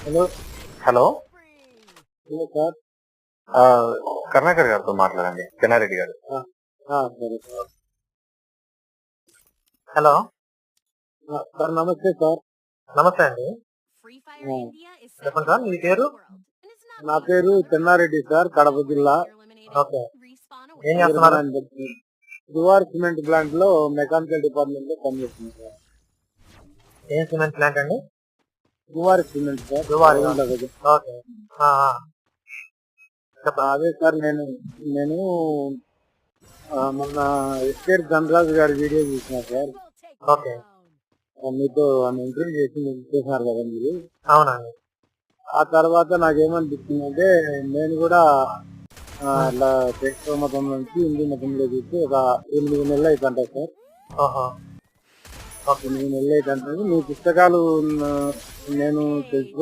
Hello. Hello. Hello sir. Karunakar గారితో మాట్లాడండి, చెన్నారెడ్డి గారు. సరే సార్. హలో. సార్ నమస్తే సార్. నమస్తే అండి. చెప్పండి సార్, మీ పేరు? నా పేరు చెన్నారెడ్డి సార్, కడప జిల్లా. ఓకే, ఏం చేస్తున్నారు? దువార్ సిమెంట్ ప్లాంట్ లో మెకానికల్ డిపార్ట్మెంట్ లో పనిచేస్తుంది సార్. ఏం సిమెంట్ ప్లాంట్ అండి? దువార్ సిమెంట్ సార్. దువారి. ఓకే. అదే సార్, నేను మొన్న ఎస్కేర్ ధనరాజు గారి వీడియో చూసిన సార్. ఓకే. మీతో ఇంటర్వ్యూ చేసి చేసినారు కదా మీరు. అవునండి. ఆ తర్వాత నాకేమనిపించిందంటే, నేను కూడా అట్లా క్రైస్తవ మతం నుంచి హిందూ మతంలో చూసి ఒక 8 నెలలు అవుతుంటా సార్. ఓహో. 8 నెలలు అవుతుంటుంది. మీ పుస్తకాలు నేను తెలుసుకో